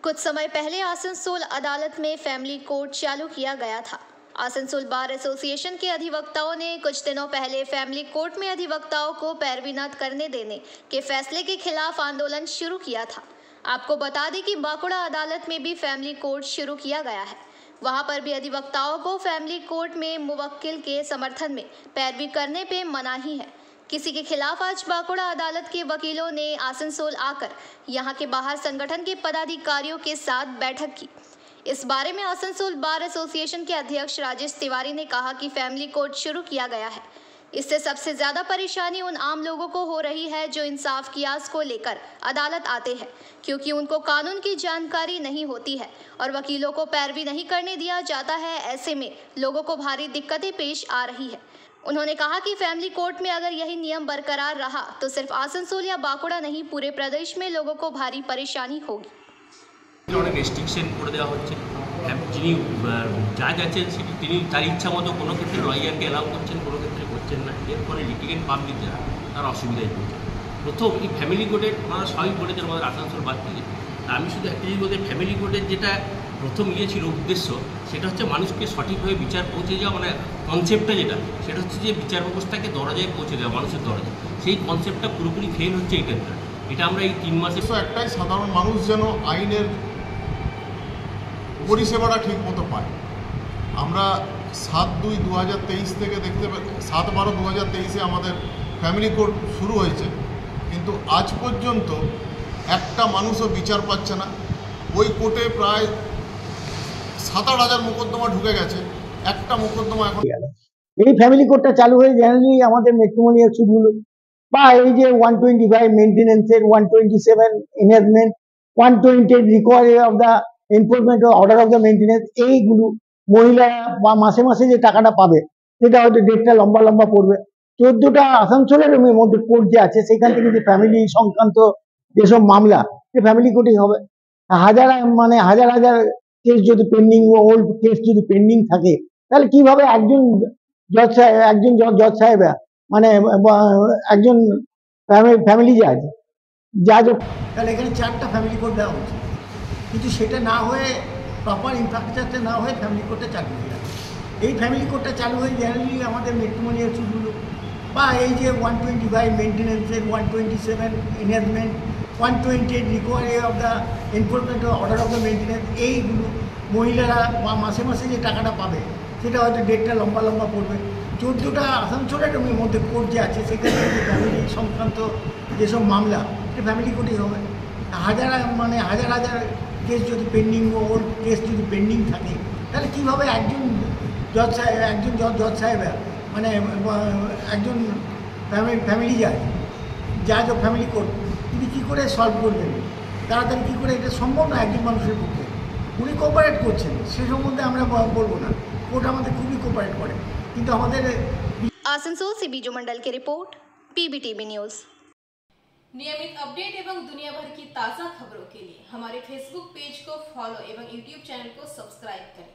कुछ समय पहले आसनसोल अदालत में फैमिली कोर्ट चालू किया गया था। आसनसोल बार एसोसिएशन के अधिवक्ताओं ने कुछ दिनों पहले फैमिली कोर्ट में अधिवक्ताओं को पैरवी न करने देने के फैसले के खिलाफ आंदोलन शुरू किया था। आपको बता दें कि बाकुड़ा अदालत में भी फैमिली कोर्ट शुरू किया गया है। वहां पर भी अधिवक्ताओं को फैमिली कोर्ट में मुवक्किल के समर्थन में पैरवी करने पे मनाही है। किसी के खिलाफ आज बाकुड़ा अदालत के वकीलों ने आसनसोल आकर यहां के बाहर संगठन के पदाधिकारियों के साथ बैठक की। इस बारे में आसनसोल बार एसोसिएशन के अध्यक्ष राजेश तिवारी ने कहा कि फैमिली कोर्ट शुरू किया गया है। इससे सबसे ज्यादा परेशानी उन आम लोगों को हो रही है जो इंसाफ की आस को लेकर अदालत आते हैं, क्योंकि उनको कानून की जानकारी नहीं होती है और वकीलों को पैरवी नहीं करने दिया जाता है। ऐसे में लोगों को भारी दिक्कतें पेश आ रही है। उन्होंने कहा कि फैमिली कोर्ट में अगर यही नियम बरकरार रहा तो सिर्फ आसनसोल या बाकुड़ा नहीं, पूरे प्रदेश में लोगों को भारी परेशानी होगी। অনেক রেস্ট্রিকশন করে দেওয়া হচ্ছে। যিনি জাজ আছেন তিনি তার ইচ্ছা মতো কোনো ক্ষেত্রে লয়ারকে অ্যালাউ করছেন, কোনো ক্ষেত্রে করছেন না। এর ফলে লিটিগেন্ট পাবলিকরা তার অসুবিধায় পড়ছে। প্রথম এই ফ্যামিলি কোর্টের ওনারা সবই বলেছেন আমাদের আসানসোল বাদ থেকে। আমি শুধু একটা জিনিস বলতে, ফ্যামিলি কোর্টের যেটা প্রথম ছিল উদ্দেশ্য, সেটা হচ্ছে মানুষকে সঠিকভাবে বিচার পৌঁছে যাওয়া, মানে কনসেপ্টটা যেটা, সেটা হচ্ছে যে বিচার ব্যবস্থাকে দরজায় পৌঁছে দেওয়া, মানুষের দরজায়। সেই কনসেপ্টটা পুরোপুরি ফেল হচ্ছে এটা আমরা এই 3 মাসে। একটাই, সাধারণ মানুষ যেন আইনের পরিষেবাটা ঠিক মতো পায়। আমরা 7/2/2023 থেকে দেখতে পাই, 7/12/2023 আমাদের ফ্যামিলি কোর্ট শুরু হয়েছে, কিন্তু আজ পর্যন্ত একটা মানুষও বিচার পাচ্ছে না। ওই কোর্টে প্রায় 7-8 মোকদ্দমা ঢুকে গেছে, একটা মোকদ্দমা এখন। এই ফ্যামিলি কোর্টটা চালু হয়ে জেনারেলি আমাদের ম্যাট্রিমোনিয়াল সুদগুলো বা এই যে 125 মেনটেন্যান্সের, 127 enhancement, 128 recovery of the enforcement order of the maintenance, এইগুলো মহিলারা বা মাসে মাসে যে টাকাটা পাবে সেটা হয়তো ডেটটা লম্বা লম্বা পড়বে। 14টা আসানসোলের মধ্যে কোর্ট যে আছে সেখান থেকে যে ফ্যামিলি সংক্রান্ত যেসব মামলা, সে ফ্যামিলি কোর্টেই হবে। হাজার হাজার কেস যদি পেন্ডিং, ওল্ড কেস যদি পেন্ডিং থাকে, তাহলে কিভাবে একজন জজ সাহেব মানে একজন ফ্যামিলি জাজ, তাহলে এখানে 4টা ফ্যামিলি কোর্ট দেওয়া হচ্ছে, কিন্তু সেটা না হয়ে, প্রপার ইনফ্রাস্ট্রাকচার না হয়ে ফ্যামিলি কোর্টটা চালু হয়ে যাচ্ছে। এই ফ্যামিলি কোর্টটা চালু হয়ে জেনারেলি আমাদের ম্যাট্রিমোনিয়াল সুদগুলো বা এই যে 125 মেনটেন্যান্সের, 127 enhancement, 128 recovery of the enforcement order of the maintenance, এইগুলো মহিলারা বা মাসে মাসে যে টাকাটা পাবে সেটা হয়তো ডেটটা লম্বা লম্বা পড়বে। 14টা আসানসোলের মধ্যে কোর্ট যে আছে সেখানে যে ফ্যামিলি সংক্রান্ত যেসব মামলা, সে ফ্যামিলি কোর্টই হবে। হাজার হাজার কেস যদি পেন্ডিং, ওল্ড কেস যদি পেন্ডিং থাকে, তাহলে কীভাবে একজন জজ সাহেব মানে একজন ফ্যামিলি জাজ ও ফ্যামিলি কোর্ট তিনি কী করে সলভ করবেন, তাড়াতাড়ি কী করে, এটা সম্ভব না একজন মানুষের পক্ষে। উনি কোঅপারেট করছেন, সে সম্বন্ধে আমরা বলবো না, কোর্ট আমাদের খুবই কোঅপারেট করে, কিন্তু আমাদের। आसनसोल से बीजू मंडल की रिपोर्ट, PBTV न्यूज। नियमित अपडेट एवं दुनिया भर की ताज़ा खबरों के लिए हमारे फेसबुक पेज को फॉलो एवं यूट्यूब चैनल को सब्सक्राइब करें।